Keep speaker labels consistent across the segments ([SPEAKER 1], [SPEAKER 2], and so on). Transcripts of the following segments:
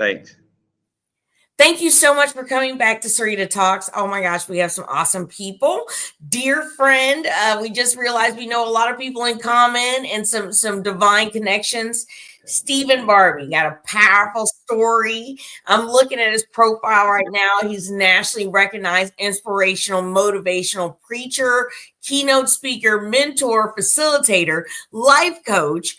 [SPEAKER 1] Thanks.
[SPEAKER 2] Thank you so much for coming back to Sarita Talks. Oh my gosh, we have some awesome people. Dear friend, we just realized we know a lot of people in common and some divine connections. Stephen Barbee got a powerful story. I'm looking at his profile right now. He's nationally recognized inspirational, motivational preacher, keynote speaker, mentor, facilitator, life coach,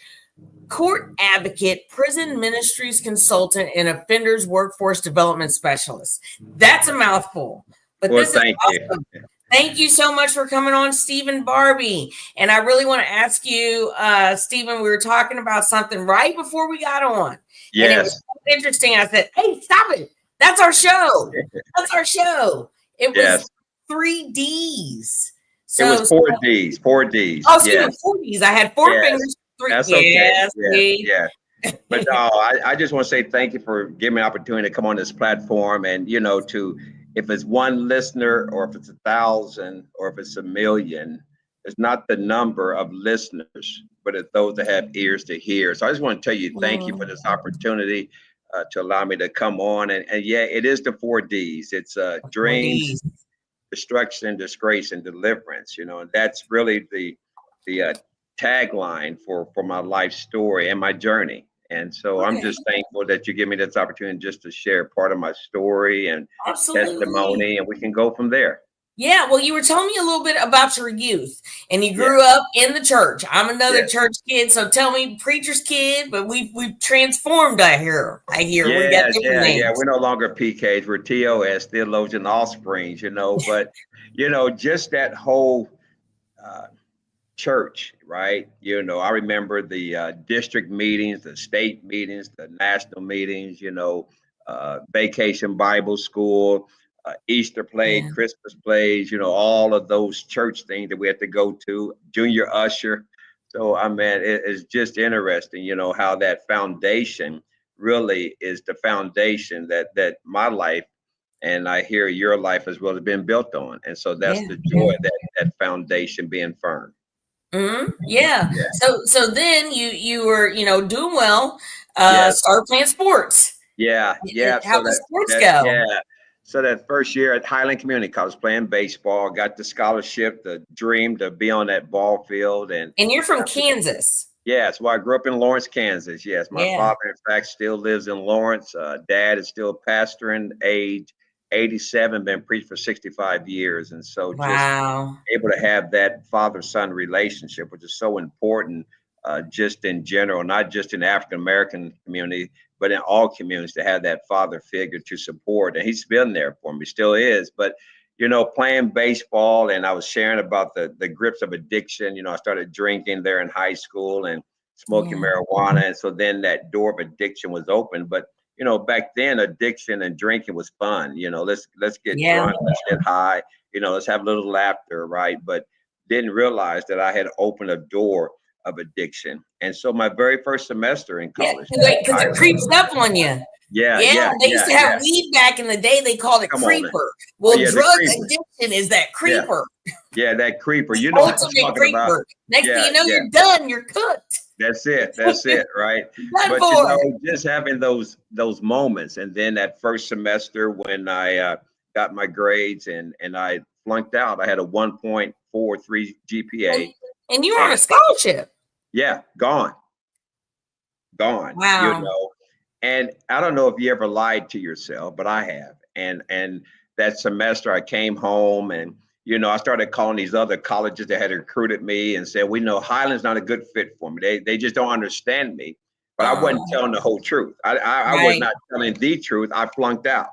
[SPEAKER 2] court advocate, prison ministries consultant, and offenders workforce development specialist. That's a mouthful, but
[SPEAKER 1] Well,
[SPEAKER 2] this is
[SPEAKER 1] thank
[SPEAKER 2] awesome.
[SPEAKER 1] you.
[SPEAKER 2] Thank you so much for coming on, Stephen Barbee. And I really want to ask you, Stephen, we were talking about something right before we got on.
[SPEAKER 1] Yes.
[SPEAKER 2] And it was so interesting. I said, hey, stop it. That's our show. That's our show. It was
[SPEAKER 1] Yes.
[SPEAKER 2] 3Ds.
[SPEAKER 1] So, it was 4Ds. 4Ds.
[SPEAKER 2] Oh, excuse me, 4Ds. I had four fingers.
[SPEAKER 1] That's okay. Yeah. But no, I just want to say thank you for giving me an opportunity to come on this platform and, if it's one listener or if it's 1,000 or if it's 1,000,000, it's not the number of listeners, but it's those that have ears to hear. So I just want to tell you, thank you for this opportunity to allow me to come on. And yeah, it is the 4Ds. It's dreams, destruction, disgrace, and deliverance, and that's really the tagline for my life story and my journey. And so I'm just thankful that you give me this opportunity just to share part of my story and testimony, and we can go from there.
[SPEAKER 2] Yeah, well, you were telling me a little bit about your youth, and you grew up in the church. I'm another church kid, so tell me, preacher's kid, but we've transformed. I hear. We got different names.
[SPEAKER 1] We're no longer PKs. We're TOS, theologian offsprings. But just that whole church, right? I remember the district meetings, the state meetings, the national meetings, vacation Bible school, Easter play, Christmas plays, all of those church things that we had to go to, junior usher. So, it's just interesting, how that foundation really is the foundation that my life, and I hear your life as well, has been built on. And so that's the joy of that foundation being firm.
[SPEAKER 2] Mm-hmm. Yeah. So then you were doing well. Started playing sports.
[SPEAKER 1] Yeah.
[SPEAKER 2] How did sports go?
[SPEAKER 1] Yeah. So that first year at Highland Community College, playing baseball, got the scholarship, the dream to be on that ball field. And
[SPEAKER 2] you're from Kansas.
[SPEAKER 1] Yes, well, I grew up in Lawrence, Kansas. Yes, my father, in fact, still lives in Lawrence. Dad is still pastoring, age 87, been preached for 65 years. And so just able to have that father-son relationship, which is so important just in general, not just in the African-American community, but in all communities, to have that father figure to support. And he's been there for me, still is. But, playing baseball, and I was sharing about the grips of addiction. I started drinking there in high school and smoking marijuana. And so then that door of addiction was open. But back then, addiction and drinking was fun. Let's get drunk, let's get high, let's have a little laughter, right? But didn't realize that I had opened a door of addiction. And so my very first semester in college,
[SPEAKER 2] because it creeps up on you. They used to have weed back in the day. They called it creeper. Well, drug addiction is that creeper.
[SPEAKER 1] Yeah, that creeper. You know what I'm talking
[SPEAKER 2] creeper. About. Next thing you know, you're done. You're cooked.
[SPEAKER 1] That's it, right? But just having those moments, and then that first semester when I got my grades and I flunked out, I had a 1.43 GPA.
[SPEAKER 2] And you were on a scholarship.
[SPEAKER 1] Yeah, gone.
[SPEAKER 2] Wow.
[SPEAKER 1] And I don't know if you ever lied to yourself, but I have. And that semester I came home and I started calling these other colleges that had recruited me and said, we know Highland's not a good fit for me. They just don't understand me. But I wasn't telling the whole truth. I was not telling the truth. I flunked out.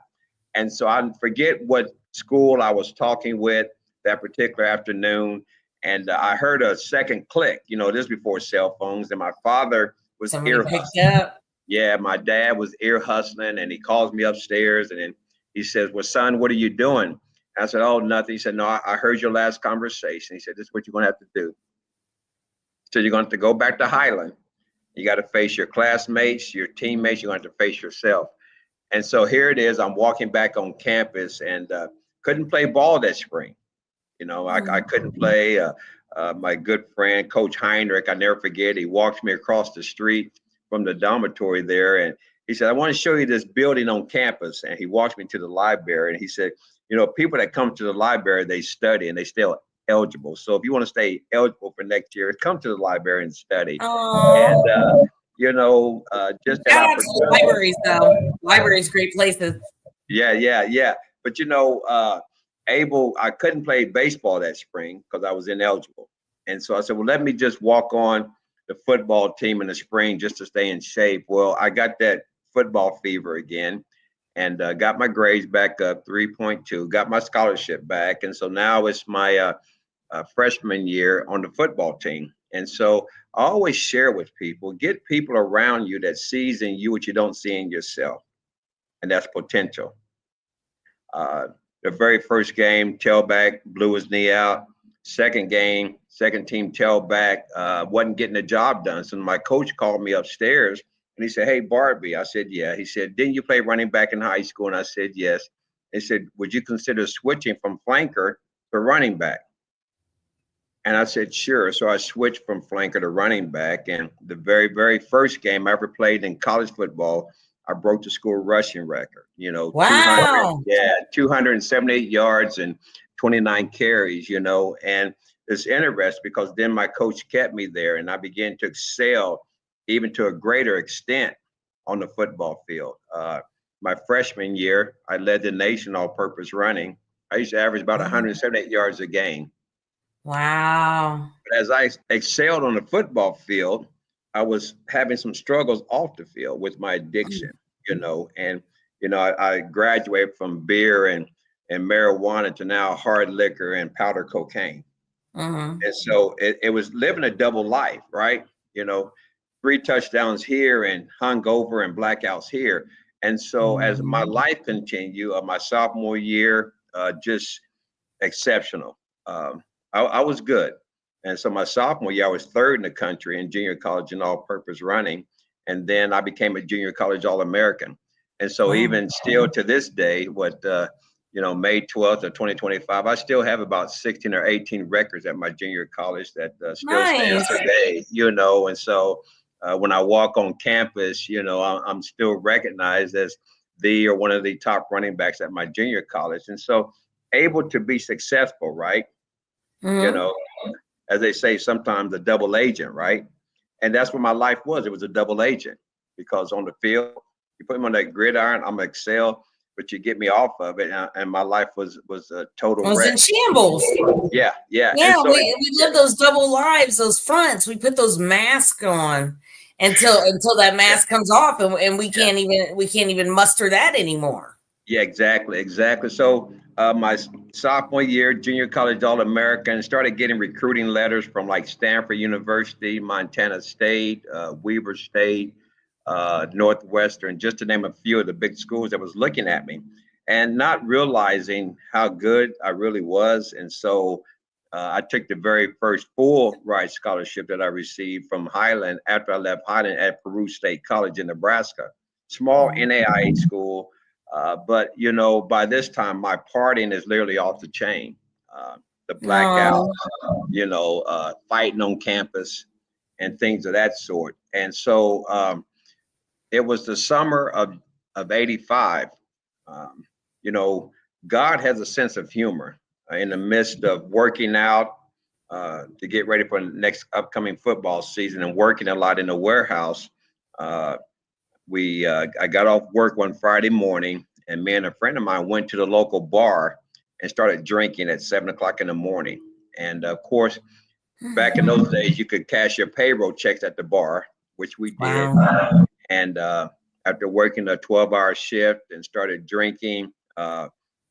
[SPEAKER 1] And so I forget what school I was talking with that particular afternoon. And I heard a second click, this before cell phones. And my father was ear hustling. Yeah, my dad was ear hustling, and he calls me upstairs and then he says, well, son, what are you doing? I said, oh, nothing. He said, no, I heard your last conversation. He said, this is what you're going to have to do. So you're going to have to go back to Highland. You got to face your classmates, your teammates. You're going to have to face yourself. And so here it is. I'm walking back on campus and couldn't play ball that spring. I couldn't play. My good friend, Coach Heinrich, I never forget, he walked me across the street from the dormitory there. And he said, I want to show you this building on campus. And he walked me to the library and he said, people that come to the library, they study and they still eligible. So if you want to stay eligible for next year, come to the library and study.
[SPEAKER 2] Oh,
[SPEAKER 1] And, just that
[SPEAKER 2] shout out to the
[SPEAKER 1] opportunity.
[SPEAKER 2] libraries, though. Libraries, great places.
[SPEAKER 1] Yeah, yeah, yeah. But I couldn't play baseball that spring because I was ineligible. And so I said, well, let me just walk on the football team in the spring just to stay in shape. Well, I got that football fever again and got my grades back up 3.2, got my scholarship back. And so now it's my freshman year on the football team. And so I always share with people, get people around you that sees in you what you don't see in yourself. And that's potential. The very first game, tailback blew his knee out. Second game, second team tailback wasn't getting the job done. So my coach called me upstairs and he said, hey, Barbee. I said, yeah. He said, didn't you play running back in high school? And I said, yes. He said, would you consider switching from flanker to running back? And I said, sure. So I switched from flanker to running back. And the very, very first game I ever played in college football, I broke the school rushing record,
[SPEAKER 2] Wow.
[SPEAKER 1] 278 yards and 29 carries, and it's interesting because then my coach kept me there and I began to excel even to a greater extent on the football field. My freshman year, I led the nation all-purpose running. I used to average about 178 yards a game.
[SPEAKER 2] Wow.
[SPEAKER 1] But as I excelled on the football field, I was having some struggles off the field with my addiction, I graduated from beer and marijuana to now hard liquor and powder cocaine. And so it was living a double life, right? 3 touchdowns here and hungover and blackouts here. And so as my life continued, my sophomore year, just exceptional. I was good. And so my sophomore year, I was third in the country in junior college in all-purpose running. And then I became a junior college All-American. And so even still to this day, May 12th of 2025, I still have about 16 or 18 records at my junior college that still stand today, And so when I walk on campus, I'm still recognized as one of the top running backs at my junior college. And so able to be successful, right? As they say, sometimes a double agent, right? And that's what my life was. It was a double agent because on the field, you put me on that gridiron, I'm excel, but you get me off of it, and my life was a total wreck.
[SPEAKER 2] Was in shambles.
[SPEAKER 1] Yeah.
[SPEAKER 2] Yeah, so we live those double lives, those fronts. We put those masks on until that mask comes off, and we can't even muster that anymore.
[SPEAKER 1] Yeah, exactly. So my sophomore year, junior college All-American, started getting recruiting letters from like Stanford University, Montana State, Weber State, Northwestern, just to name a few of the big schools that was looking at me and not realizing how good I really was. And so I took the very first full ride scholarship that I received from Highland after I left Highland at Peru State College in Nebraska, small NAIA school. But by this time, my partying is literally off the chain. The blackouts, fighting on campus and things of that sort. And so it was the summer of 85. God has a sense of humor in the midst of working out to get ready for the next upcoming football season and working a lot in the warehouse. I got off work one Friday morning, and me and a friend of mine went to the local bar and started drinking at 7:00 in the morning. And of course, back in those days, you could cash your payroll checks at the bar, which we did. Wow. And after working a 12-hour shift and started drinking,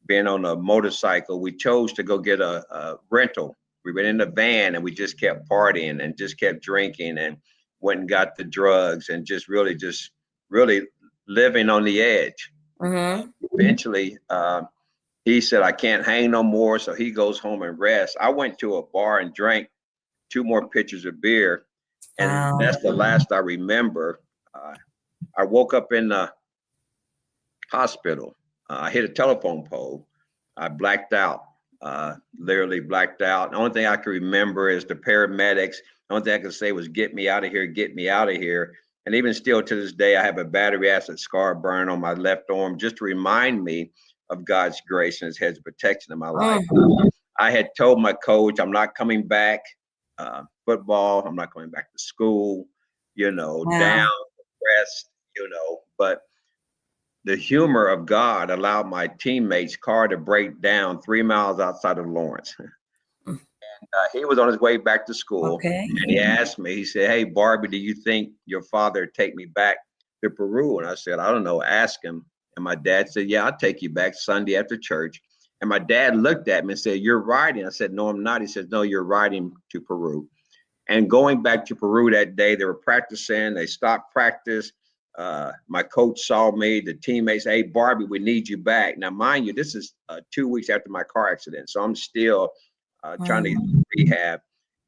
[SPEAKER 1] being on a motorcycle, we chose to go get a rental. We went in the van and we just kept partying and just kept drinking and went and got the drugs and just really living on the edge. Eventually, he said, I can't hang no more. So he goes home and rests. I went to a bar and drank 2 more pitchers of beer. And that's the last I remember. I woke up in the hospital. I hit a telephone pole. I blacked out, literally blacked out. The only thing I can remember is the paramedics. The only thing I could say was, get me out of here, get me out of here. And even still to this day, I have a battery acid scar burn on my left arm just to remind me of God's grace and his hedge of protection in my life. I had told my coach, I'm not coming back football. I'm not coming back to school, down, depressed, but the humor of God allowed my teammate's car to break down 3 miles outside of Lawrence. He was on his way back to school, and he asked me, he said, "Hey, Barbee, do you think your father would take me back to Peru?" And I said, "I don't know, ask him." And my dad said, "Yeah, I'll take you back Sunday after church." And my dad looked at me and said, "You're riding." I said, "No, I'm not." He said, "No, you're riding to Peru." And going back to Peru that day, they were practicing. They stopped practice. My coach saw me. The teammates, "Hey, Barbee, we need you back." Now, mind you, this is 2 weeks after my car accident. So I'm still trying to rehab.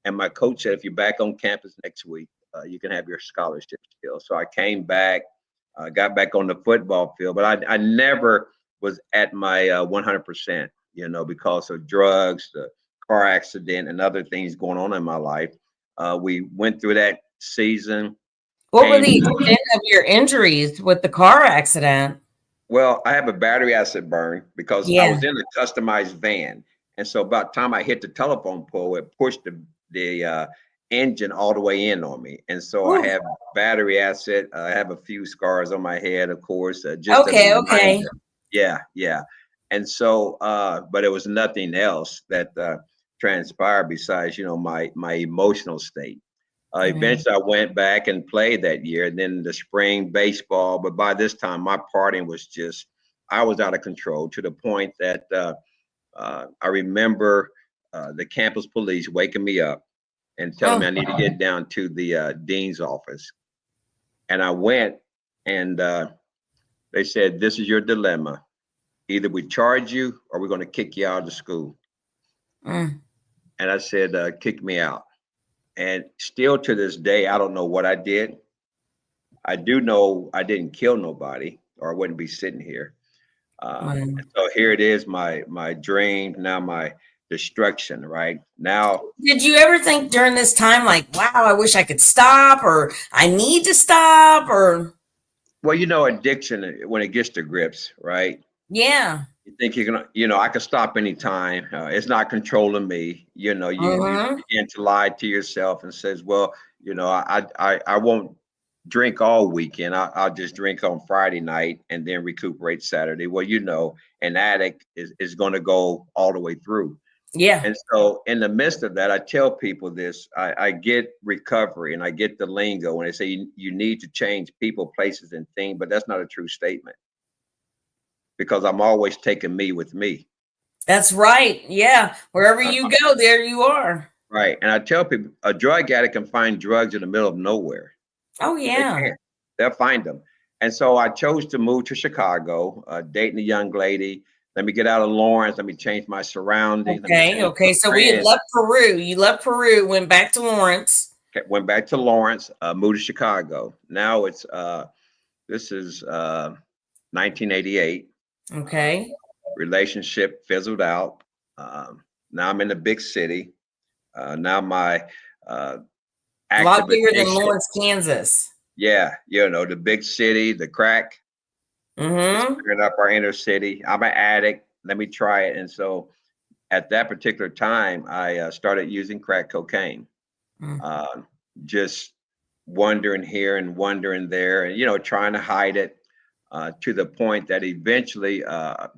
[SPEAKER 1] And my coach said, "If you're back on campus next week, you can have your scholarship still." So I came back, got back on the football field, but I never was at my 100%, because of drugs, the car accident, and other things going on in my life. We went through that season.
[SPEAKER 2] What were the extent of your injuries with the car accident?
[SPEAKER 1] Well, I have a battery acid burn because I was in a customized van. And so about the time I hit the telephone pole, it pushed the engine all the way in on me. And so I have battery acid. I have a few scars on my head, of course. Just
[SPEAKER 2] okay.
[SPEAKER 1] Yeah. And so, but it was nothing else that transpired besides, my emotional state. Eventually, I went back and played that year, and then the spring baseball. But by this time, my partying was I was out of control to the point that I remember the campus police waking me up and telling me I need to get down to the dean's office. And I went, and they said, "This is your dilemma. Either we charge you or we're going to kick you out of the school." And I said, "Kick me out." And still to this day, I don't know what I did. I do know I didn't kill nobody, or I wouldn't be sitting here. So here it is, my dream, now my destruction, right? Now,
[SPEAKER 2] did you ever think during this time, like, wow, I wish I could stop, or I need to stop, or?
[SPEAKER 1] Well, addiction, when it gets to grips, right?
[SPEAKER 2] Yeah.
[SPEAKER 1] You think you're gonna, I can stop anytime. It's not controlling me. You begin to lie to yourself and says, "Well, I won't drink all weekend. I'll just drink on Friday night and then recuperate Saturday." Well, an addict is going to go all the way through.
[SPEAKER 2] Yeah.
[SPEAKER 1] And so in the midst of that, I tell people this, I get recovery and I get the lingo when they say you need to change people, places, and things, but that's not a true statement, because I'm always taking me with me.
[SPEAKER 2] That's right. Yeah. Wherever you go, there you are.
[SPEAKER 1] Right. And I tell people, a drug addict can find drugs in the middle of nowhere.
[SPEAKER 2] Oh, yeah.
[SPEAKER 1] They'll find them. And so I chose to move to Chicago, dating a young lady. Let me get out of Lawrence. Let me change my surroundings.
[SPEAKER 2] Okay. So we had left Peru. You left Peru, went back to Lawrence.
[SPEAKER 1] Went back to Lawrence, moved to Chicago. Now this is 1988.
[SPEAKER 2] Okay.
[SPEAKER 1] Relationship fizzled out. Now I'm in the big city. Now my
[SPEAKER 2] a lot bigger than Lawrence, Kansas.
[SPEAKER 1] Yeah, the big city, the crack. Figuring up our inner city. I'm an addict. Let me try it. And so at that particular time, I started using crack cocaine. Just wandering here and wandering there, and trying to hide it, to the point that eventually I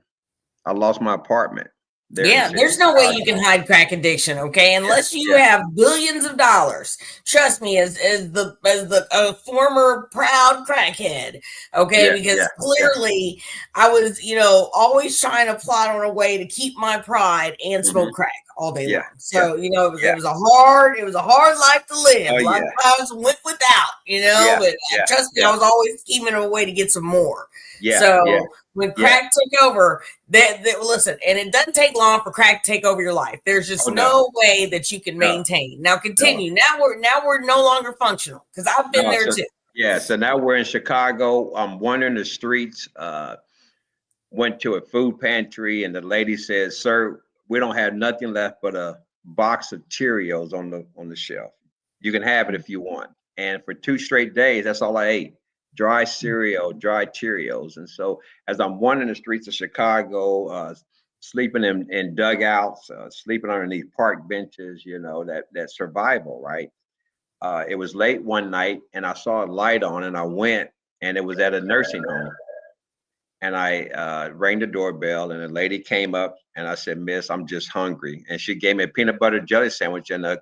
[SPEAKER 1] lost my apartment.
[SPEAKER 2] There's no way you can hide crack addiction, okay? Unless you have billions of dollars. Trust me, as the former proud crackhead, okay? Because clearly I was, always trying to plot on a way to keep my pride and smoke crack all day long. So, it was a hard life to live. A lot of times went without, but trust me, I was always scheming a way to get some more. When crack took over, listen, and it doesn't take long for crack to take over your life. There's just no way that you can maintain. Now continue. Now we're no longer functional, because I've been there too.
[SPEAKER 1] Yeah. So now we're in Chicago. I'm wandering the streets. Went to a food pantry, and the lady says, "Sir, we don't have nothing left but a box of Cheerios on the shelf. You can have it if you want." And for 2 straight days, that's all I ate. Dry cereal, dry Cheerios. And so as I'm wandering the streets of Chicago, sleeping in dugouts, sleeping underneath park benches, that survival, right? It was late one night and I saw a light on and I went, and it was at a nursing home. And I rang the doorbell, and a lady came up, and I said, "Miss, I'm just hungry." And she gave me a peanut butter jelly sandwich and a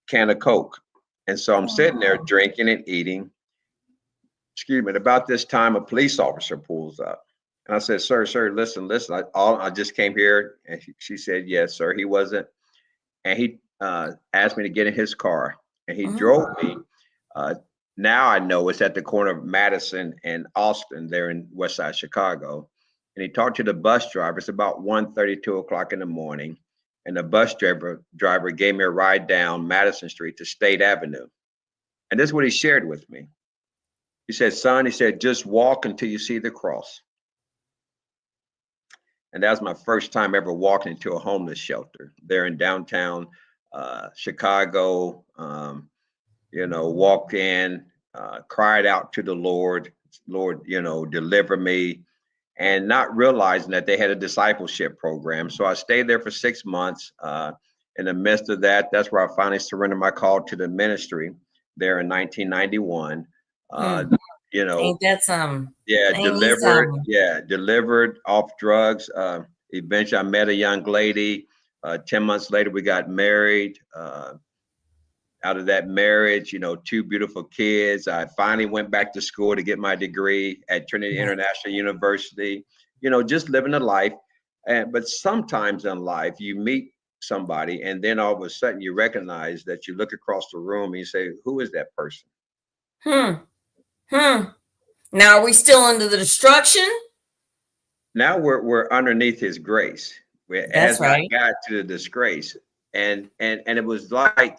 [SPEAKER 1] can of Coke. And so I'm sitting there
[SPEAKER 2] Oh.
[SPEAKER 1] drinking and eating. Excuse me. And about this time, a police officer pulls up. And I said, "Sir, listen. I just came here." And she said, "Yes, sir." He wasn't. And he asked me to get in his car. And he drove me. Uh, Now I know it's at the corner of Madison and Austin there in West Side Chicago. And he talked to the bus driver. It's about 1:30, 2 o'clock in the morning. And the bus driver gave me a ride down Madison Street to State Avenue. And this is what he shared with me. He said, "Son," he said, "just walk until you see the cross." And that was my first time ever walking into a homeless shelter there in downtown Chicago. Walked in, cried out to the Lord, "Lord, deliver me," and not realizing that they had a discipleship program. So I stayed there for 6 months. In the midst of that, that's where I finally surrendered my call to the ministry there in 1991. Uh,
[SPEAKER 2] Mm.
[SPEAKER 1] you know,
[SPEAKER 2] Ain't that some?
[SPEAKER 1] yeah,
[SPEAKER 2] Ain't he
[SPEAKER 1] delivered,
[SPEAKER 2] some?
[SPEAKER 1] yeah, delivered off drugs. Eventually, I met a young lady. 10 months later, we got married. Out of that marriage, 2 beautiful kids. I finally went back to school to get my degree at Trinity
[SPEAKER 2] Yeah.
[SPEAKER 1] International University, just living a life. But sometimes in life, you meet somebody, and then all of a sudden you recognize that you look across the room and you say, "Who is that person?"
[SPEAKER 2] Hmm. Hmm. Now, are we still under the destruction?
[SPEAKER 1] Now we're underneath His grace. It
[SPEAKER 2] That's
[SPEAKER 1] has not
[SPEAKER 2] right.
[SPEAKER 1] got to the disgrace, and it was like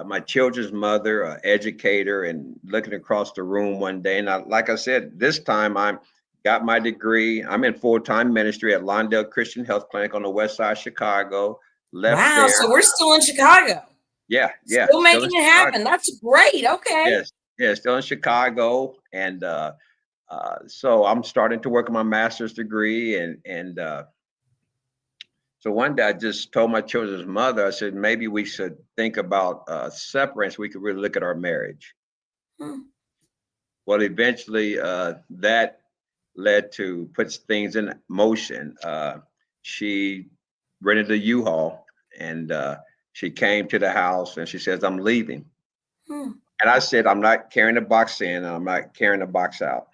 [SPEAKER 1] my children's mother, educator, and looking across the room one day, and like I said, this time I'm got my degree. I'm in full-time ministry at Lawndale Christian Health Clinic on the west side of Chicago. Left
[SPEAKER 2] Wow.
[SPEAKER 1] there,
[SPEAKER 2] So we're still in Chicago.
[SPEAKER 1] yeah,
[SPEAKER 2] Still
[SPEAKER 1] still in
[SPEAKER 2] making it happen.
[SPEAKER 1] Chicago.
[SPEAKER 2] That's great. Okay.
[SPEAKER 1] Yes, yeah, still in Chicago, and so I'm starting to work on my master's degree, and so one day I just told my children's mother, I said, maybe we should think about separating so we could really look at our marriage.
[SPEAKER 2] Hmm.
[SPEAKER 1] Well, eventually that led to put things in motion. She rented a U-Haul, and she came to the house and she says, "I'm leaving."
[SPEAKER 2] Hmm.
[SPEAKER 1] And I said, "I'm not carrying the box in, and I'm not carrying the box out."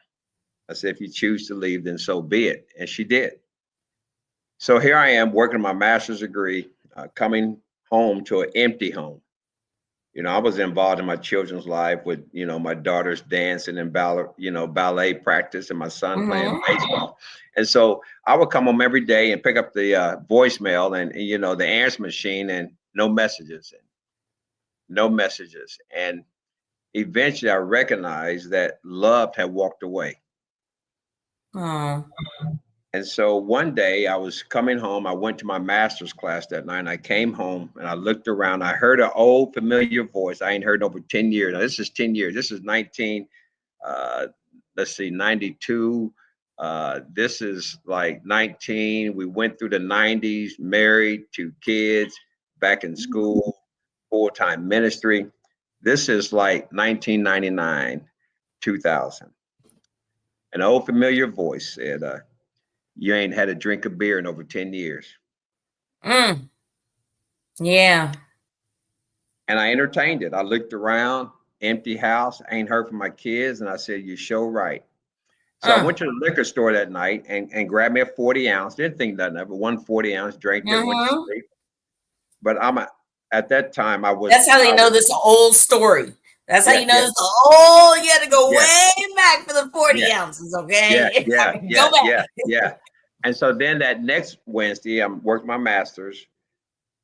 [SPEAKER 1] I said, "If you choose to leave, then so be it." And she did. So here I am working my master's degree, coming home to an empty home. I was involved in my children's life with, my daughter's dancing and ballet practice, and my son playing
[SPEAKER 2] Hmm.
[SPEAKER 1] baseball. And so I would come home every day and pick up the voicemail and, the answer machine, and no messages, and no messages. And eventually I recognized that love had walked away.
[SPEAKER 2] Oh.
[SPEAKER 1] And so one day I was coming home. I went to my master's class that night, and I came home and I looked around. I heard an old familiar voice I ain't heard in over 10 years. Now, this is 10 years. This is 19, uh, let's see, 92. This is like 19. We went through the 90s, married, 2 kids, back in school, full-time ministry. This is like 1999, 2000. An old familiar voice said, "You ain't had a drink of beer in over 10 years."
[SPEAKER 2] Mm. Yeah.
[SPEAKER 1] And I entertained it. I looked around, empty house, I ain't heard from my kids. And I said, "You show right." So I went to the liquor store that night and grabbed me a 40 ounce. Didn't think nothing of it. One 40 ounce, drank it, went to
[SPEAKER 2] Hmm.
[SPEAKER 1] sleep. But at that time,
[SPEAKER 2] That's how they know this old story. That's how
[SPEAKER 1] yeah,
[SPEAKER 2] you know
[SPEAKER 1] yeah,
[SPEAKER 2] this. Oh, you had to go
[SPEAKER 1] yeah,
[SPEAKER 2] way back for the
[SPEAKER 1] yeah,
[SPEAKER 2] 40 ounces.
[SPEAKER 1] yeah,
[SPEAKER 2] Okay.
[SPEAKER 1] yeah,
[SPEAKER 2] Go
[SPEAKER 1] yeah,
[SPEAKER 2] back.
[SPEAKER 1] yeah, yeah. And so then that next Wednesday, I'm working my master's.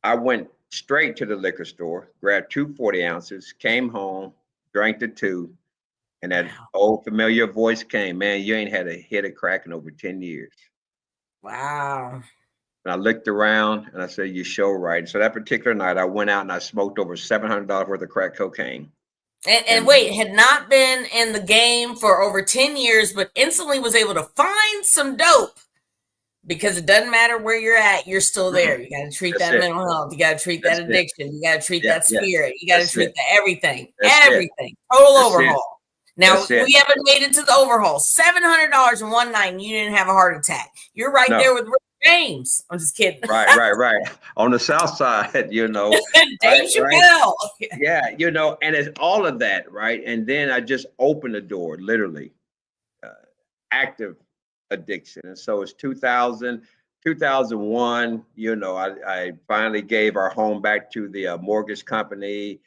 [SPEAKER 1] I went straight to the liquor store, grabbed 2 40 ounces, came home, drank the two, and that
[SPEAKER 2] Wow.
[SPEAKER 1] old familiar voice came, "Man, you ain't had a hit of crack in over 10 years."
[SPEAKER 2] Wow.
[SPEAKER 1] And I looked around and I said, "You show right." So that particular night, I went out and I smoked over $700 worth of crack cocaine.
[SPEAKER 2] And
[SPEAKER 1] And
[SPEAKER 2] wait, had not been in the game for over 10 years, but instantly was able to find some dope because it doesn't matter where you're at, you're still there. You got to treat
[SPEAKER 1] that's
[SPEAKER 2] that
[SPEAKER 1] it.
[SPEAKER 2] mental health. You got to treat that
[SPEAKER 1] That's it.
[SPEAKER 2] addiction. You got to treat
[SPEAKER 1] Yeah,
[SPEAKER 2] that
[SPEAKER 1] yeah.
[SPEAKER 2] spirit. You got to
[SPEAKER 1] That's
[SPEAKER 2] treat
[SPEAKER 1] it.
[SPEAKER 2] that everything.
[SPEAKER 1] That's it.
[SPEAKER 2] Everything. Total
[SPEAKER 1] That's it.
[SPEAKER 2] overhaul. Now,
[SPEAKER 1] That's it.
[SPEAKER 2] we haven't made it to the overhaul. $700 in one night and you didn't have a heart attack. You're right
[SPEAKER 1] No.
[SPEAKER 2] there with Rick James. I'm just kidding.
[SPEAKER 1] Right. On the South Side, you know.
[SPEAKER 2] Dave Chappelle.
[SPEAKER 1] Yeah, you know, and it's all of that, right? And then I just opened the door, literally, active addiction. And so it's 2000, 2001, you know, I finally gave our home back to the mortgage company.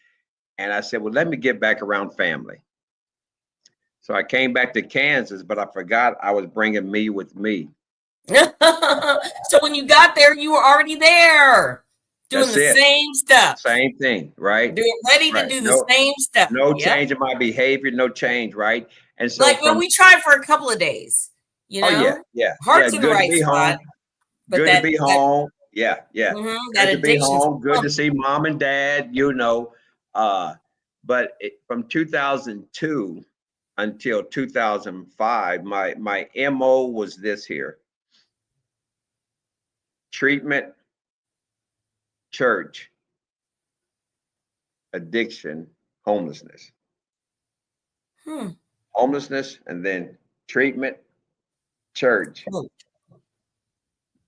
[SPEAKER 1] And I said, well, let me get back around family. So I came back to Kansas, but I forgot I was bringing me with me.
[SPEAKER 2] So when you got there, you were already there doing
[SPEAKER 1] That's
[SPEAKER 2] the
[SPEAKER 1] it.
[SPEAKER 2] same stuff.
[SPEAKER 1] Same thing, right?
[SPEAKER 2] Ready
[SPEAKER 1] Right.
[SPEAKER 2] to do the same stuff.
[SPEAKER 1] No change in my behavior, no change, right? And so
[SPEAKER 2] like when we tried for a couple of days, you know, heart's in the right spot.
[SPEAKER 1] Good to be home. Yeah.
[SPEAKER 2] That
[SPEAKER 1] Good to be
[SPEAKER 2] addiction's
[SPEAKER 1] home. Good to see mom and dad, you know. But from 2002 until 2005, my MO was this here: treatment, church, addiction, homelessness. Homelessness, and then treatment, church,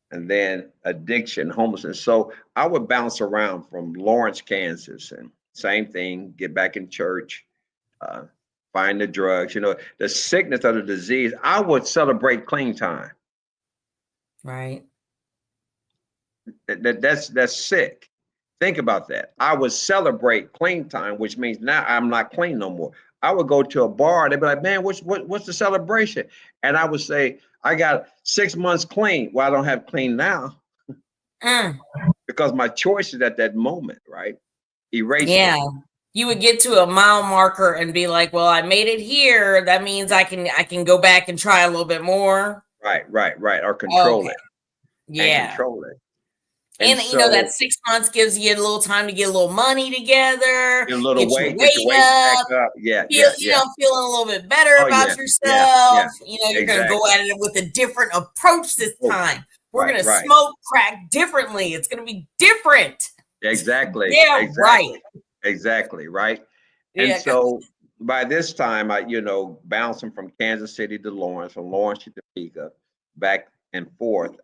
[SPEAKER 1] and then addiction, homelessness. So I would bounce around from Lawrence, Kansas, and same thing, get back in church, find the drugs, you know, the sickness of the disease. I would celebrate clean time.
[SPEAKER 2] Right.
[SPEAKER 1] That's sick. Think about that. I would celebrate clean time, which means now I'm not clean no more. I would go to a bar. They'd be like, "Man, what's the celebration?" And I would say, "I got 6 months clean." Well, I don't have clean now because my choices at that moment, right, erased.
[SPEAKER 2] Yeah, you would get to a mile marker and be like, "Well, I made it here. That means I can go back and try a little bit more."
[SPEAKER 1] Right. Or control it.
[SPEAKER 2] Yeah.
[SPEAKER 1] And control it.
[SPEAKER 2] And so, you know, that 6 months gives you a little time to get a little money together,
[SPEAKER 1] get a little weight,
[SPEAKER 2] get your weight up.
[SPEAKER 1] Back up. Yeah.
[SPEAKER 2] You know, feeling a little bit better about yourself. You know, you're going to go at it with a different approach this time. We're going to smoke crack differently. It's going to be different.
[SPEAKER 1] Exactly.
[SPEAKER 2] Yeah, right.
[SPEAKER 1] Exactly, right. And so by this time, I, you know, bouncing from Kansas City to Lawrence, from Lawrence to Topeka, back and forth.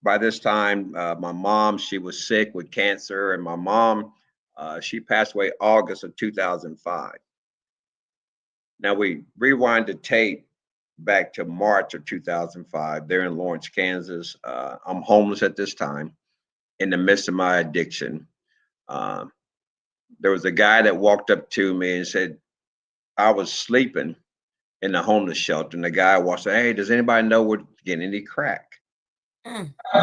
[SPEAKER 1] By this time, my mom, she was sick with cancer, and my mom, she passed away August of 2005. Now we rewind the tape back to March of 2005. They're in Lawrence, Kansas. I'm homeless at this time, in the midst of my addiction. There was a guy that walked up to me and said, I was sleeping in the homeless shelter, and the guy walked and said, "Hey, does anybody know where to get any crack?"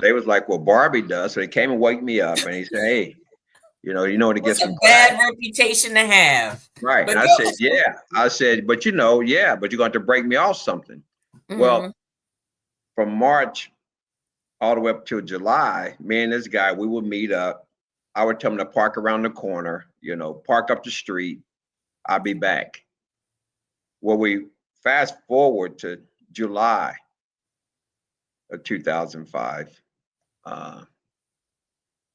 [SPEAKER 1] They was like, "Well, Barbee does." So he came and woke me up, and he said, "Hey, you know to get some
[SPEAKER 2] crack." Bad reputation to have.
[SPEAKER 1] Right. But and I said, "Yeah." I said, "But you know, yeah, but you're going to break me off something." Well, from March all the way up to July, me and this guy, we would meet up. I would tell him to park around the corner, you know, park up the street. I'll be back. Well, we fast forward to July of 2005.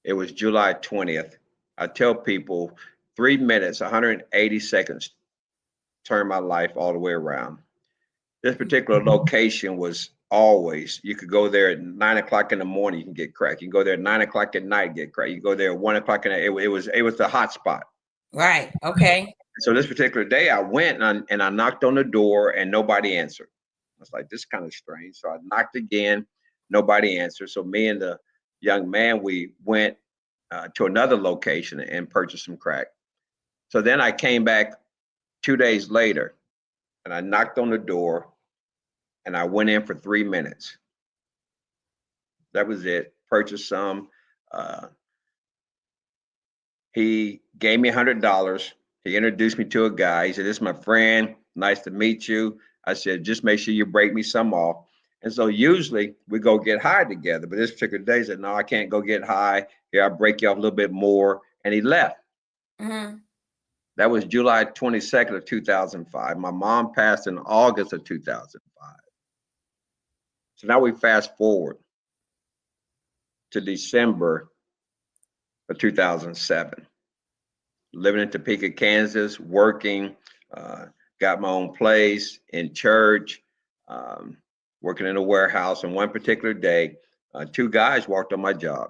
[SPEAKER 1] It was July 20th. I tell people 3 minutes, 180 seconds turned my life all the way around. This particular location was always, you could go there at 9 o'clock in the morning, you can get crack. You can go there at 9 o'clock at night, get crack. You go there at 1 o'clock in the, it was the hot spot.
[SPEAKER 2] Right. Okay.
[SPEAKER 1] So this particular day I went and I knocked on the door and nobody answered. I was like, this is kind of strange. So I knocked again, nobody answered. So me and the young man, we went to another location and purchased some crack. So then I came back 2 days later and I knocked on the door and I went in for 3 minutes. That was it. Purchased some. He gave me $100. He introduced me to a guy. He said, "This is my friend. Nice to meet you." I said, "Just make sure you break me some off." And so usually we go get high together. But this particular day he said, no, I can't go get high. Here, I'll break you off a little bit more. And he left.
[SPEAKER 2] Mm-hmm.
[SPEAKER 1] That was July 22nd of 2005. My mom passed in August of 2005. So now we fast forward to December of 2007. Living in Topeka, Kansas, working, got my own place in church, working in a warehouse. And one particular day, two guys walked on my job.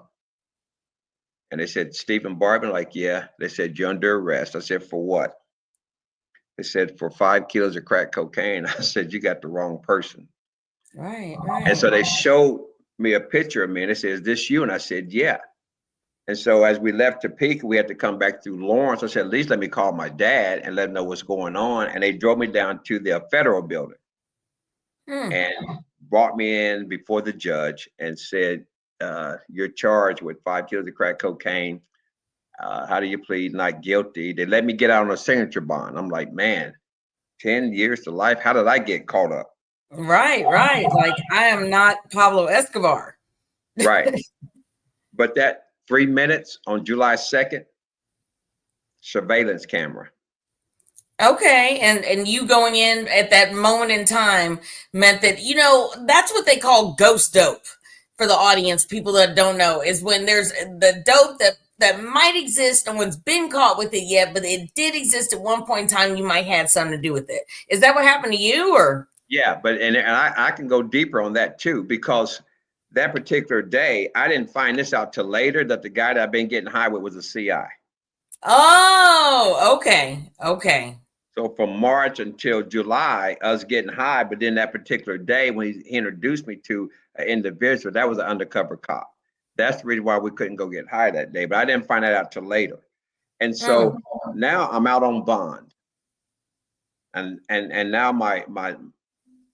[SPEAKER 1] And they said, Stephen Barbee? Like, yeah. They said, you're under arrest. I said, for what? They said, for 5 kilos of crack cocaine. I said, you got the wrong person.
[SPEAKER 2] Right.
[SPEAKER 1] And so they showed me a picture of me and they said, is this you? And I said, yeah. And so as we left Topeka, we had to come back through Lawrence. I said, at least let me call my dad and let him know what's going on. And they drove me down to the federal building and brought me in before the judge and said, you're charged with 5 kilos of crack cocaine. How do you plead not guilty? They let me get out on a signature bond. I'm like, man, 10 years to life. How did I get caught up?
[SPEAKER 2] Right. Like, I am not Pablo Escobar.
[SPEAKER 1] Right. But that 3 minutes on July 2nd, surveillance camera.
[SPEAKER 2] Okay, and you going in at that moment in time meant that, that's what they call ghost dope for the audience. People that don't know is when there's the dope that might exist. No one's been caught with it yet, but it did exist at one point in time. You might have something to do with it. Is that what happened to you, or?
[SPEAKER 1] Yeah, but and I can go deeper on that too, because that particular day, I didn't find this out till later that the guy that I've been getting high with was a CI.
[SPEAKER 2] Oh, okay.
[SPEAKER 1] So from March until July, I was getting high, but then that particular day when he introduced me to an individual, that was an undercover cop. That's the reason why we couldn't go get high that day, but I didn't find that out till later. And so now I'm out on bond. And now my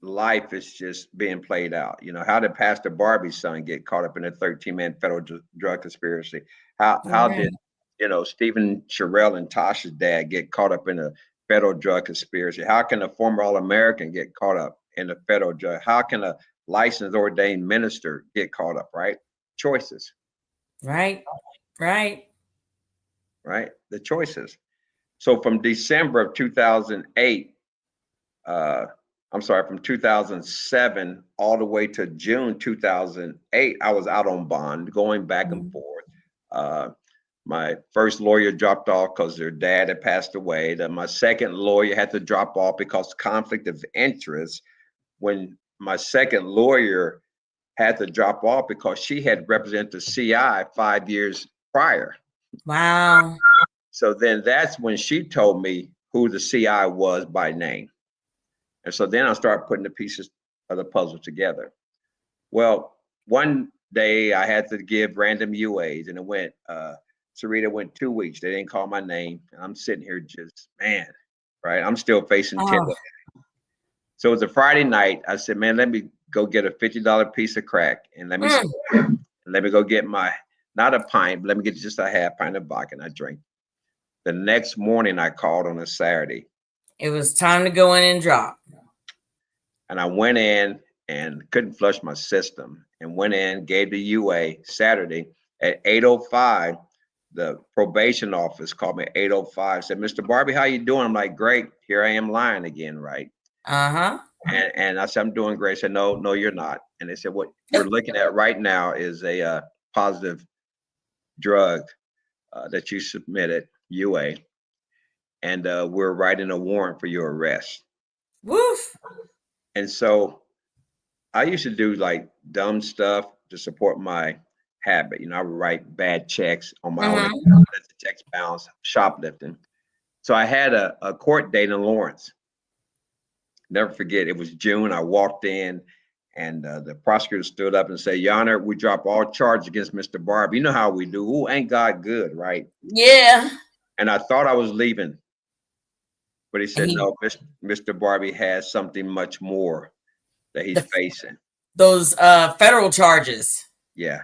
[SPEAKER 1] life is just being played out. How did Pastor Barbee's son get caught up in a 13-man federal drug conspiracy? How did Stephen Sherrill and Tasha's dad get caught up in a federal drug conspiracy? How can a former All-American get caught up in a federal drug? How can a licensed ordained minister get caught up? Right? Choices.
[SPEAKER 2] Right.
[SPEAKER 1] The choices. So from December of 2008, from 2007 all the way to June 2008, I was out on bond, going back and forth. My first lawyer dropped off because their dad had passed away. My second lawyer had to drop off because conflict of interest. When my second lawyer had to drop off because she had represented the CI 5 years prior.
[SPEAKER 2] Wow.
[SPEAKER 1] So then that's when she told me who the CI was by name. And so then I started putting the pieces of the puzzle together. Well, one day I had to give random UAs and it went, Sarita went 2 weeks. They didn't call my name. And I'm sitting here just, man, right? I'm still facing 10. So it was a Friday night. I said, man, let me go get a $50 piece of crack and let me go get not a pint, but let me get just a half pint of vodka and I drank. The next morning I called on a Saturday.
[SPEAKER 2] It was time to go in and drop.
[SPEAKER 1] And I went in and couldn't flush my system and went in, gave the UA Saturday at 8:05. The probation office called me at 8:05, said, Mr. Barbee, how you doing? I'm like, great. Here I am lying again, right? And I said, I'm doing great. I said, no, you're not. And they said, what you're looking at right now is a positive drug that you submitted, UA. And we're writing a warrant for your arrest.
[SPEAKER 2] Woof.
[SPEAKER 1] And so I used to do like dumb stuff to support my habit. I would write bad checks on my own, let the checks bounce, shoplifting. So I had a court date in Lawrence. Never forget, it was June. I walked in and the prosecutor stood up and said, Your Honor, we drop all charges against Mr. Barbee. You know how we do. Ooh, ain't God good, right?
[SPEAKER 2] Yeah.
[SPEAKER 1] And I thought I was leaving. But he said, no, Mr. Barbee has something much more that he's facing.
[SPEAKER 2] Those federal charges.
[SPEAKER 1] Yeah.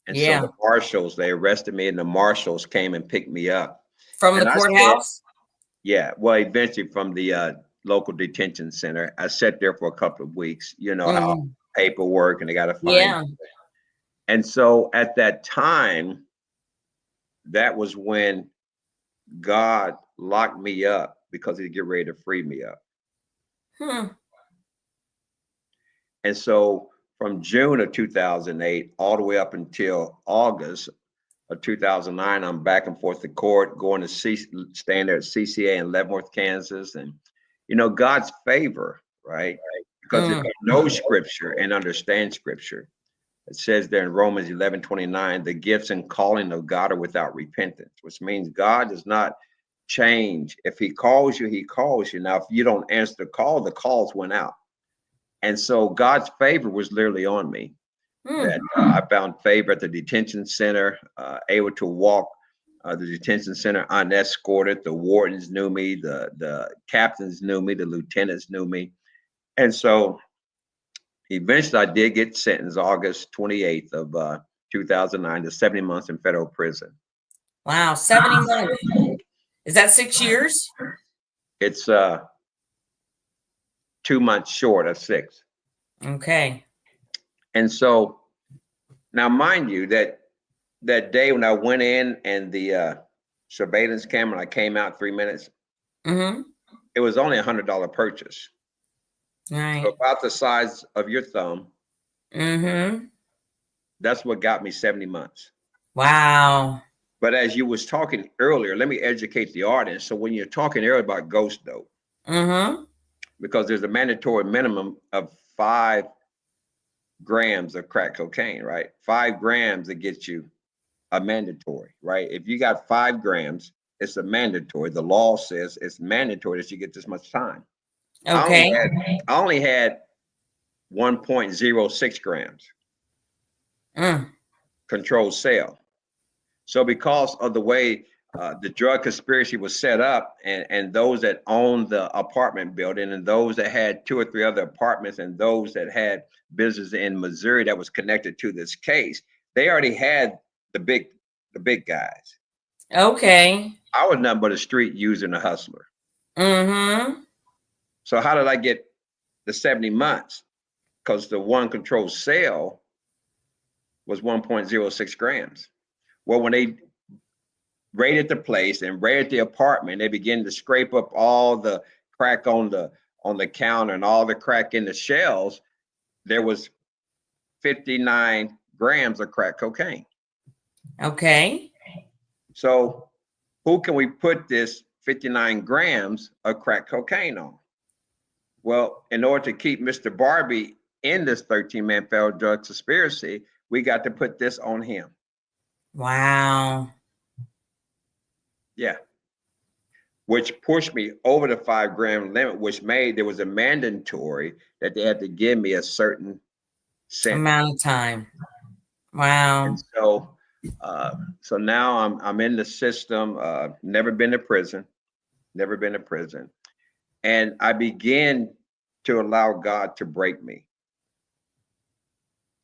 [SPEAKER 1] And so the marshals, they arrested me and the marshals came and picked me up.
[SPEAKER 2] From the courthouse?
[SPEAKER 1] Well, eventually from the local detention center. I sat there for a couple of weeks. You know paperwork and they got to find.
[SPEAKER 2] Yeah.
[SPEAKER 1] And so at that time, that was when God locked me up because he'd get ready to free me up. And so from June of 2008 all the way up until August of 2009, I'm back and forth to court, going to staying there at CCA in Leavenworth, Kansas. And, you know, God's favor, right? Because if you know scripture and understand scripture, it says there in Romans 11:29, the gifts and calling of God are without repentance, which means God does not change. If he calls you, he calls you. Now, if you don't answer the calls went out. And so God's favor was literally on me. That I found favor at the detention center, able to walk the detention center unescorted. The wardens knew me, the captains knew me, the lieutenants knew me. And so eventually I did get sentenced August 28th of 2009 to 70 months in federal prison.
[SPEAKER 2] Wow, 70 months. Is that 6 years?
[SPEAKER 1] It's 2 months short of 6.
[SPEAKER 2] Okay.
[SPEAKER 1] And so now, mind you, that day when I went in and the surveillance camera, I came out 3 minutes. It was only $100 purchase.
[SPEAKER 2] Right.
[SPEAKER 1] So about the size of your thumb. That's what got me 70 months.
[SPEAKER 2] Wow.
[SPEAKER 1] But as you was talking earlier, let me educate the audience. So when you're talking earlier about ghost dope, because there's a mandatory minimum of 5 grams of crack cocaine, right? 5 grams that gets you a mandatory, right? If you got 5 grams, it's a mandatory. The law says it's mandatory that you get this much time.
[SPEAKER 2] Okay.
[SPEAKER 1] I only had 1.06 grams controlled sale. So because of the way the drug conspiracy was set up, and those that owned the apartment building, and those that had 2 or 3 other apartments, and those that had business in Missouri that was connected to this case, they already had the big guys.
[SPEAKER 2] Okay.
[SPEAKER 1] I was nothing but a street user and a hustler. So how did I get the 70 months? Because the one controlled sale was 1.06 grams. Well, when they raided the place and raided the apartment, they began to scrape up all the crack on the counter and all the crack in the shelves. There was 59 grams of crack cocaine.
[SPEAKER 2] Okay.
[SPEAKER 1] So who can we put this 59 grams of crack cocaine on? Well, in order to keep Mr. Barbee in this 13-man federal drug conspiracy, we got to put this on him.
[SPEAKER 2] Wow.
[SPEAKER 1] Yeah. Which pushed me over the 5 gram limit, which made there was a mandatory that they had to give me a certain
[SPEAKER 2] amount of time. Wow.
[SPEAKER 1] And so now I'm in the system. Never been to prison. And I began to allow God to break me.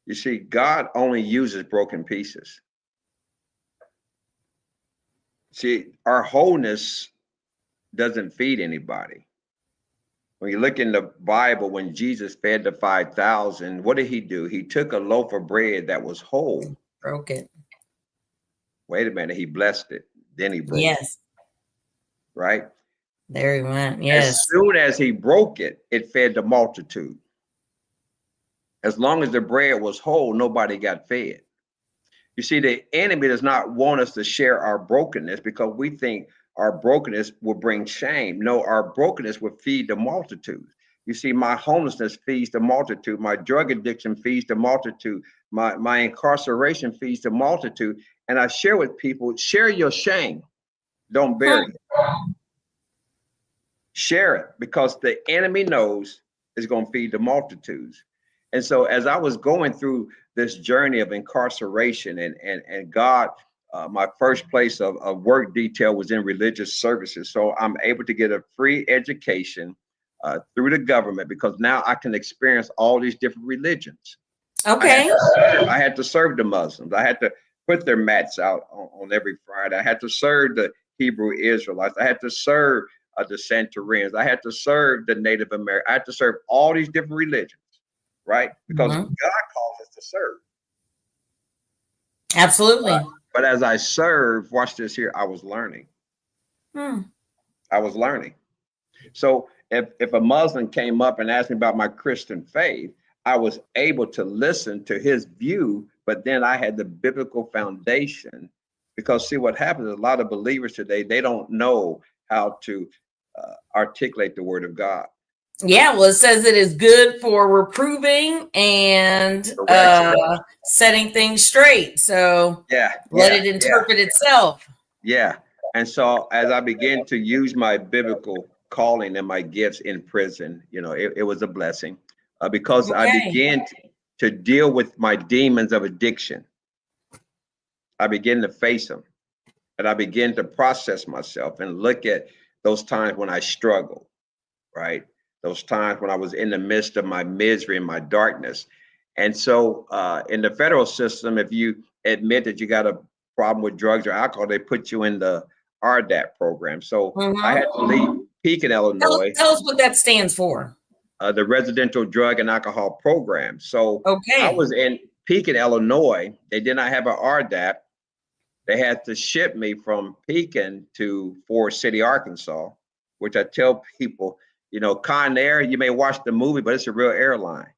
[SPEAKER 1] You see, God only uses broken pieces. See, our wholeness doesn't feed anybody. When you look in the Bible, when Jesus fed the 5,000, what did he do? He took a loaf of bread that was whole.
[SPEAKER 2] Broke it.
[SPEAKER 1] Wait a minute, he blessed it. Then he broke it. Right?
[SPEAKER 2] There he went. Yes.
[SPEAKER 1] As soon as he broke it, it fed the multitude. As long as the bread was whole, nobody got fed. You see, the enemy does not want us to share our brokenness because we think our brokenness will bring shame. No, our brokenness will feed the multitude. You see, my homelessness feeds the multitude. My drug addiction feeds the multitude. My incarceration feeds the multitude. And I share with people, share your shame. Don't bury it. Share it, because the enemy knows it's going to feed the multitudes. And so as I was going through this journey of incarceration and God, my first place of work detail was in religious services. So I'm able to get a free education through the government, because now I can experience all these different religions.
[SPEAKER 2] Okay.
[SPEAKER 1] I had to serve the Muslims. I had to put their mats out on every Friday. I had to serve the Hebrew Israelites. I had to serve the Santorians. I had to serve the Native Americans. I had to serve all these different religions. right? Because
[SPEAKER 2] Mhm.
[SPEAKER 1] God calls us to serve.
[SPEAKER 2] Absolutely.
[SPEAKER 1] But as I serve, watch this here, I was learning.
[SPEAKER 2] Hmm.
[SPEAKER 1] I was learning. So if a Muslim came up and asked me about my Christian faith, I was able to listen to his view, but then I had the biblical foundation. Because see what happens, a lot of believers today, they don't know how to articulate the word of God.
[SPEAKER 2] Yeah, well, it says it is good for reproving and
[SPEAKER 1] Correction.
[SPEAKER 2] setting things straight. So
[SPEAKER 1] Yeah,
[SPEAKER 2] let
[SPEAKER 1] yeah,
[SPEAKER 2] it
[SPEAKER 1] yeah,
[SPEAKER 2] interpret itself.
[SPEAKER 1] yeah. And so as I began to use my biblical calling and my gifts in prison, it was a blessing because I
[SPEAKER 2] Okay.
[SPEAKER 1] began to deal with my demons of addiction. I began to face them, and I began to process myself and look at those times when I struggled, right? Those times when I was in the midst of my misery and my darkness. And so in the federal system, if you admit that you got a problem with drugs or alcohol, they put you in the RDAP program. So I
[SPEAKER 2] Mm-hmm.
[SPEAKER 1] had to leave Pekin, Illinois,
[SPEAKER 2] Tell us what that stands for.
[SPEAKER 1] the residential drug and alcohol program. So I
[SPEAKER 2] Okay.
[SPEAKER 1] was in Pekin, Illinois. They did not have an RDAP. They had to ship me from Pekin to Forest City, Arkansas, which I tell people, Conair, you may watch the movie, but it's a real airline.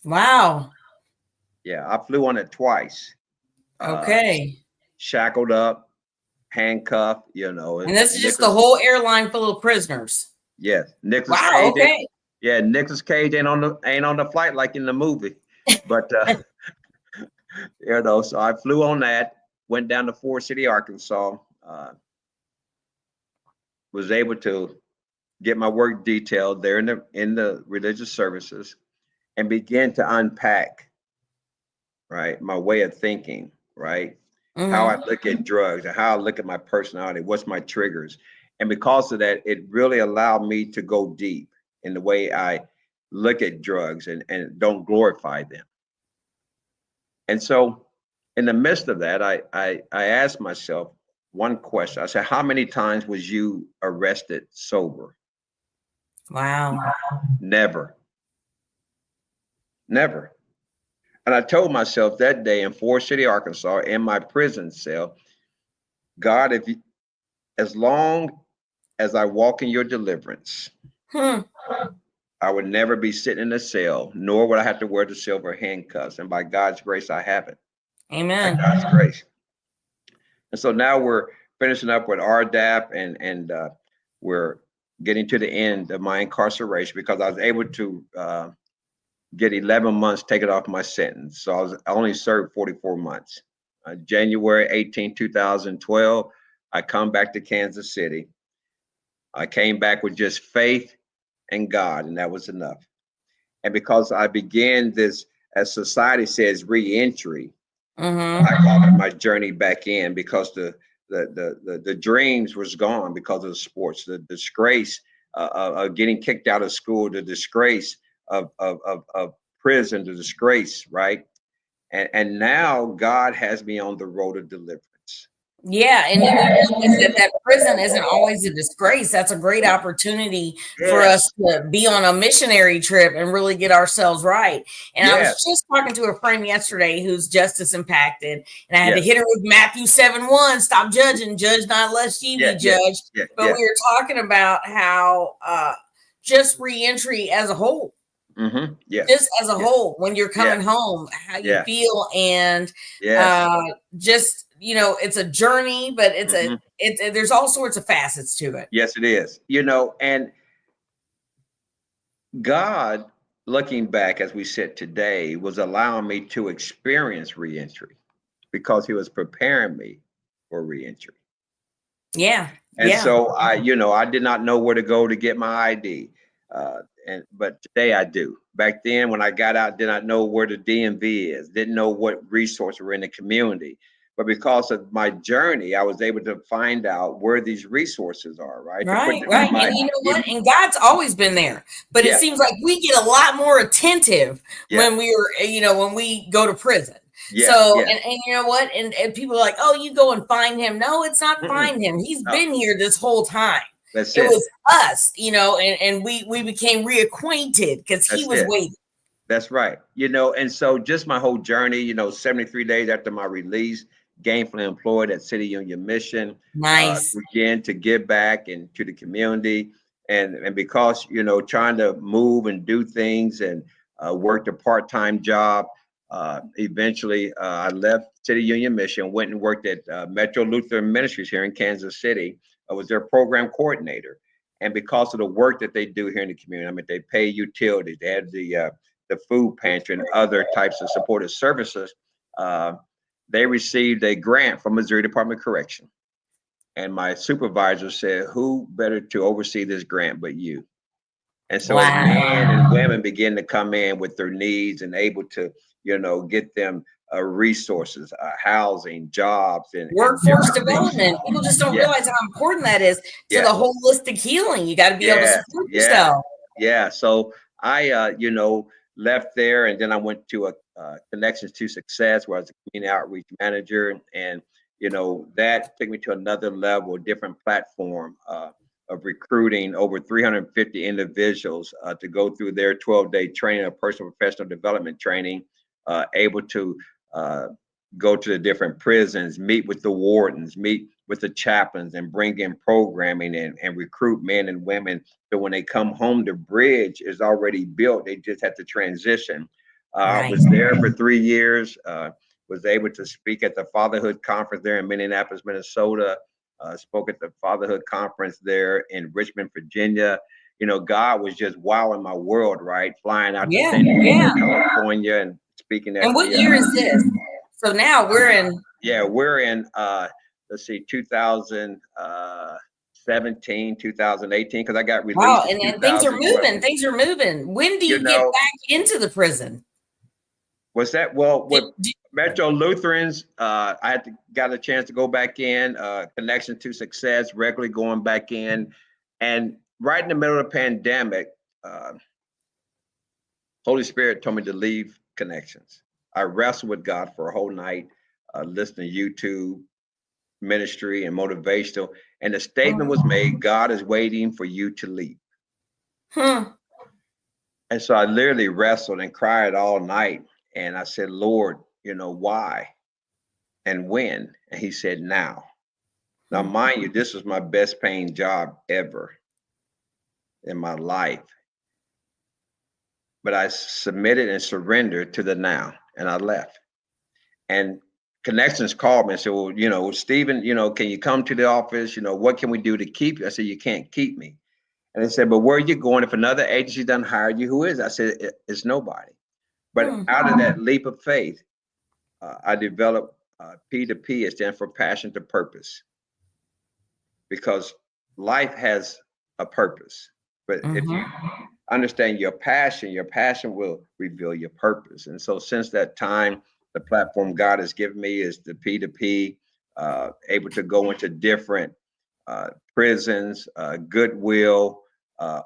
[SPEAKER 2] Wow.
[SPEAKER 1] Yeah, I flew on it twice. Uh,
[SPEAKER 2] Okay.
[SPEAKER 1] Shackled up, handcuffed,
[SPEAKER 2] And this is just the
[SPEAKER 1] Nicholas,
[SPEAKER 2] whole airline full of prisoners.
[SPEAKER 1] yes, Nicholas
[SPEAKER 2] Wow.
[SPEAKER 1] Cage.
[SPEAKER 2] Okay.
[SPEAKER 1] Yeah, Nicholas Cage ain't on the flight like in the movie. But so I flew on that, went down to Forest City, Arkansas, was able to get my work detailed there in the religious services and begin to unpack, right, my way of thinking, right, how I
[SPEAKER 2] Mm-hmm.
[SPEAKER 1] look at drugs and how I look at my personality, what's my triggers. And because of that, it really allowed me to go deep in the way I look at drugs and don't glorify them. And so in the midst of that, I asked myself one question. I said, how many times was you arrested sober?
[SPEAKER 2] Wow.
[SPEAKER 1] Never. Never. And I told myself that day in Forest City, Arkansas, in my prison cell, God, as long as I walk in your deliverance,
[SPEAKER 2] Hmm.
[SPEAKER 1] I would never be sitting in a cell, nor would I have to wear the silver handcuffs. And by God's grace, I haven't. By
[SPEAKER 2] Amen.
[SPEAKER 1] God's grace. And so now we're finishing up with RDAP and we're getting to the end of my incarceration because I was able to get 11 months taken off my sentence. So I only served 44 months. January 18, 2012, I come back to Kansas City. I came back with just faith and God, and that was enough. And because I began this, as society says, re-entry,
[SPEAKER 2] Mm-hmm.
[SPEAKER 1] I call it my journey back in because the dreams was gone because of the sports, the disgrace of getting kicked out of school, the disgrace of prison, the disgrace, right? And now God has me on the road of deliverance.
[SPEAKER 2] Yeah, and we realize that that prison isn't always a disgrace. That's a great opportunity for us
[SPEAKER 1] Yes,
[SPEAKER 2] to be on a missionary trip and really get ourselves right. And I was
[SPEAKER 1] yes,
[SPEAKER 2] just talking to a friend yesterday who's justice impacted, and I had to
[SPEAKER 1] yes,
[SPEAKER 2] hit her with Matthew 7:1, stop judging, judge not lest ye
[SPEAKER 1] yeah,
[SPEAKER 2] be
[SPEAKER 1] yeah,
[SPEAKER 2] judged.
[SPEAKER 1] yeah,
[SPEAKER 2] But
[SPEAKER 1] yeah.
[SPEAKER 2] we were talking about how just reentry as a whole,
[SPEAKER 1] Yeah,
[SPEAKER 2] just as a
[SPEAKER 1] yeah,
[SPEAKER 2] whole, when you're
[SPEAKER 1] yeah,
[SPEAKER 2] coming home, how you
[SPEAKER 1] yeah.
[SPEAKER 2] feel, and
[SPEAKER 1] Yes.
[SPEAKER 2] uh, just it's a journey, but
[SPEAKER 1] hmm
[SPEAKER 2] there's all sorts of facets to it.
[SPEAKER 1] Yes, it is. And God, looking back as we sit today, was allowing me to experience reentry because He was preparing me for reentry.
[SPEAKER 2] Yeah,
[SPEAKER 1] And
[SPEAKER 2] yeah,
[SPEAKER 1] so I did not know where to go to get my ID. But today I do. Back then, when I got out, did not know where the DMV is, didn't know what resources were in the community. But because of my journey, I was able to find out where these resources are, right? To put
[SPEAKER 2] right,
[SPEAKER 1] them
[SPEAKER 2] right. And you know what? And God's always been there, but it
[SPEAKER 1] yeah,
[SPEAKER 2] seems like we get a lot more attentive
[SPEAKER 1] yeah,
[SPEAKER 2] when when we go to prison.
[SPEAKER 1] yes,
[SPEAKER 2] So,
[SPEAKER 1] yes.
[SPEAKER 2] and you know what? And people are like, oh, you go and find him. No, it's not
[SPEAKER 1] Mm-mm,
[SPEAKER 2] find him. He's
[SPEAKER 1] no,
[SPEAKER 2] been here this whole time.
[SPEAKER 1] that's
[SPEAKER 2] It
[SPEAKER 1] it.
[SPEAKER 2] was us, and we became reacquainted because he
[SPEAKER 1] That's
[SPEAKER 2] was
[SPEAKER 1] it.
[SPEAKER 2] waiting.
[SPEAKER 1] That's right. And so just my whole journey, 73 days after my release, gainfully employed at City Union Mission,
[SPEAKER 2] Nice.
[SPEAKER 1] began to give back into the community. And because, trying to move and do things and worked a part-time job, eventually I left City Union Mission, went and worked at Metro Lutheran Ministries here in Kansas City. I was their program coordinator. And because of the work that they do here in the community, I mean, they pay utilities, they have the food pantry and other types of supportive services, they received a grant from Missouri Department of Correction. And my supervisor said, who better to oversee this grant but you? And so as men and women begin to come in with their needs and able to, get them resources, housing, jobs, and
[SPEAKER 2] Workforce development. People just don't realize how important that is to the holistic healing. You got to be able to support yourself.
[SPEAKER 1] Yeah. So I, left there, and then I went to a Connections to Success, where I was a community outreach manager, and that took me to another level, different platform of recruiting over 350 individuals to go through their 12-day training of personal professional development training, able to go to the different prisons, meet with the wardens, meet with the chaplains, and bring in programming and recruit men and women. So when they come home, the bridge is already built. They just have to transition. I was there for 3 years, was able to speak at the Fatherhood Conference there in Minneapolis, Minnesota, spoke at the Fatherhood Conference there in Richmond, Virginia. God was just wowing my world, right? Flying out to San Diego, California, and speaking at
[SPEAKER 2] And what year is this? So now we're in.
[SPEAKER 1] Yeah, we're in, let's see, 2017, 2018, because I got released.
[SPEAKER 2] Wow, and things are moving. Things are moving. When do you get back into the prison?
[SPEAKER 1] Was that, well, with Metro Lutherans, I got a chance to go back in, Connection to Success, regularly going back in. And right in the middle of the pandemic, Holy Spirit told me to leave Connections. I wrestled with God for a whole night, listening to YouTube ministry and motivational. And the statement was made, God is waiting for you to leave. And so I literally wrestled and cried all night. And I said, Lord, why and when? And he said, now. Now, mind you, this was my best paying job ever in my life. But I submitted and surrendered to the now, and I left. And Connections called me and said, well, Stephen, can you come to the office? What can we do to keep you? I said, you can't keep me. And they said, but where are you going? If another agency done hired you, who is it? I said, it's nobody. But out of that leap of faith, I developed P2P. It stands for passion to purpose. Because life has a purpose. But if you understand your passion will reveal your purpose. And so since that time, the platform God has given me is the P2P, able to go into different prisons, goodwill,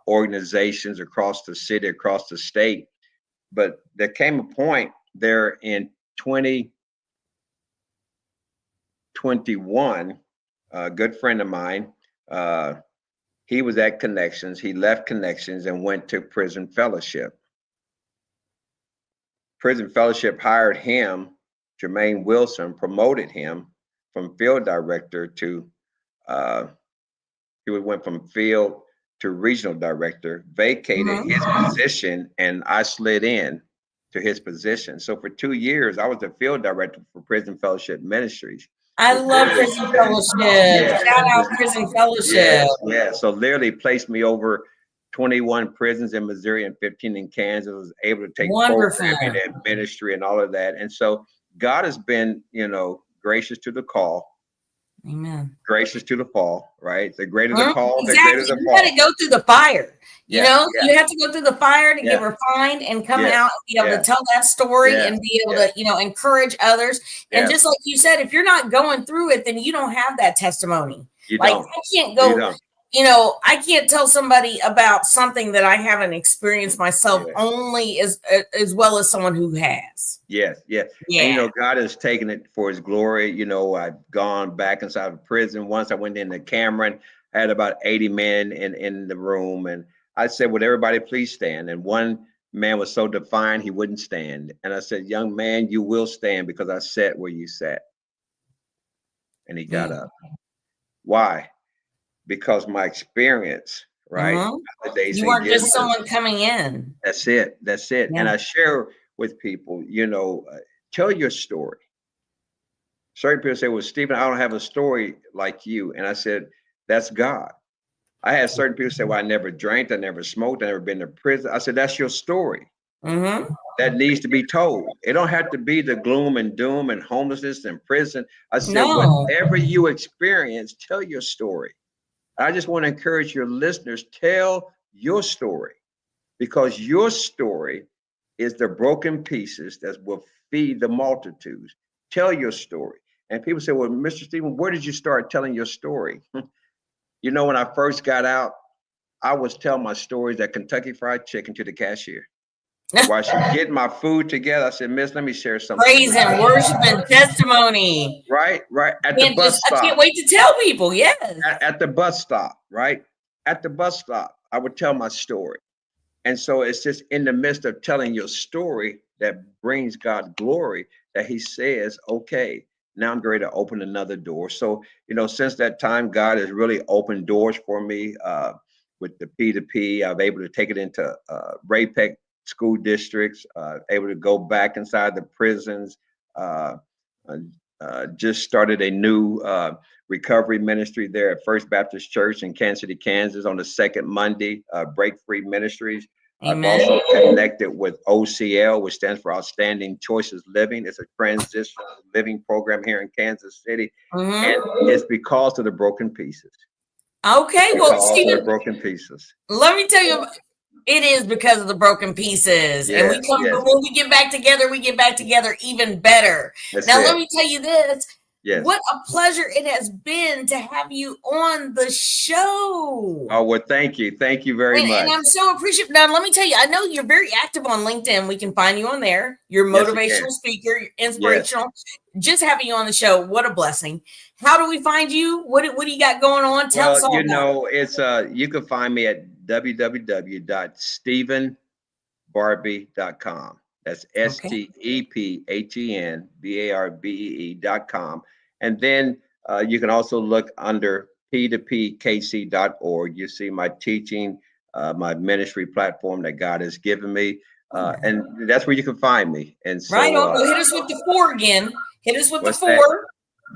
[SPEAKER 1] organizations across the city, across the state. But there came a point there in 2021, a good friend of mine, he was at Connections. He left Connections and went to Prison Fellowship. Prison Fellowship hired him, Jermaine Wilson, promoted him from field director to, he went from field to regional director, vacated his position, and I slid in to his position. So for 2 years, I was the field director for Prison Fellowship Ministries.
[SPEAKER 2] I love Prison Fellowship. Shout out Prison Fellowship.
[SPEAKER 1] Yeah. So literally placed me over 21 prisons in Missouri and 15 in Kansas. I was able to take programming and ministry and all of that. And so God has been, gracious to the call.
[SPEAKER 2] Amen.
[SPEAKER 1] Gracious to the fall, right? The greater the call, the greater the fall.
[SPEAKER 2] You got to go through the fire. You have to go through the fire to get refined and come out and be able to tell that story and be able to, encourage others. And just like you said, if you're not going through it, then you don't have that testimony. I can't go, I can't tell somebody about something that I haven't experienced myself only as well as someone who has.
[SPEAKER 1] Yes. And, God has taken it for his glory. I've gone back inside of prison. Once I went into Cameron, I had about 80 men in the room. And I said, would everybody please stand? And one Man was so defiant he wouldn't stand. And I said, young man, you will stand because I sat where you sat. And he got up. Why? Because my experience, right?
[SPEAKER 2] Mm-hmm.
[SPEAKER 1] They
[SPEAKER 2] You
[SPEAKER 1] say,
[SPEAKER 2] weren't just someone coming in.
[SPEAKER 1] That's it. That's it.
[SPEAKER 2] Yeah.
[SPEAKER 1] And I share with people, tell your story. Certain people say, well, Stephen, I don't have a story like you. And I said, that's God. I had certain people say, well, I never drank, I never smoked, I never been to prison. I said, that's your story.
[SPEAKER 2] Mm-hmm.
[SPEAKER 1] That needs to be told. It don't have to be the gloom and doom and homelessness and prison. I said,
[SPEAKER 2] No.
[SPEAKER 1] whatever you experience, tell your story. I just want to encourage your listeners, tell your story, because your story is the broken pieces that will feed the multitudes. Tell your story. And people say, well, Mr. Stephen, where did you start telling your story? When I first got out, I was telling my stories at Kentucky Fried Chicken to the cashier. While she's getting my food together, I said, Miss, let me share something.
[SPEAKER 2] Praise and worship and testimony.
[SPEAKER 1] Right. At the bus stop.
[SPEAKER 2] I can't wait to tell people. Yes.
[SPEAKER 1] At the bus stop, right? At the bus stop, I would tell my story. And so it's just in the midst of telling your story that brings God glory that he says, okay, now I'm ready to open another door. So, since that time, God has really opened doors for me with the P2P. I'm able to take it into RAPEC school districts, able to go back inside the prisons, just started a new recovery ministry there at First Baptist Church in Kansas City, Kansas on the second Monday, Break Free Ministries.
[SPEAKER 2] Amen.
[SPEAKER 1] I've also connected with OCL, which stands for Outstanding Choices Living. It's a transitional living program here in Kansas City.
[SPEAKER 2] Mm-hmm.
[SPEAKER 1] And it's because of the broken pieces.
[SPEAKER 2] Okay, well, Stephen,
[SPEAKER 1] the broken pieces.
[SPEAKER 2] Let me tell you, it is because of the broken pieces.
[SPEAKER 1] Yes,
[SPEAKER 2] and when we get back together, even better. Let me tell you this. Yes. What a pleasure it has been to have you on the show.
[SPEAKER 1] Oh, well, thank you. Thank you very much.
[SPEAKER 2] And I'm so appreciative. Now, let me tell you, I know you're very active on LinkedIn. We can find you on there. You're a motivational speaker, you're inspirational. Yes. Just having you on the show, what a blessing. How do we find you? What do you got going on? Tell us all about it.
[SPEAKER 1] It's you can find me at www.stephenbarbee.com. That's STEPHENBARBEE.com. And then you can also look under p2pkc.org. You see my teaching, my ministry platform that God has given me. And that's where you can find me. And so,
[SPEAKER 2] hit us with the 4 again. Hit us with the 4.
[SPEAKER 1] That?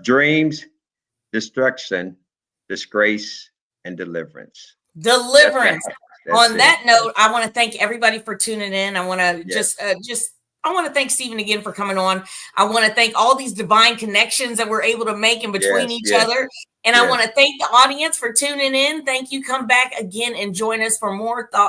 [SPEAKER 1] Dreams, destruction, disgrace, and deliverance.
[SPEAKER 2] Deliverance. On that note, I want to thank everybody for tuning in. I want to I want to thank Stephen again for coming on. I want to thank all these divine connections that we're able to make in between each other. And I want to thank the audience for tuning in. Thank you. Come back again and join us for more thoughts.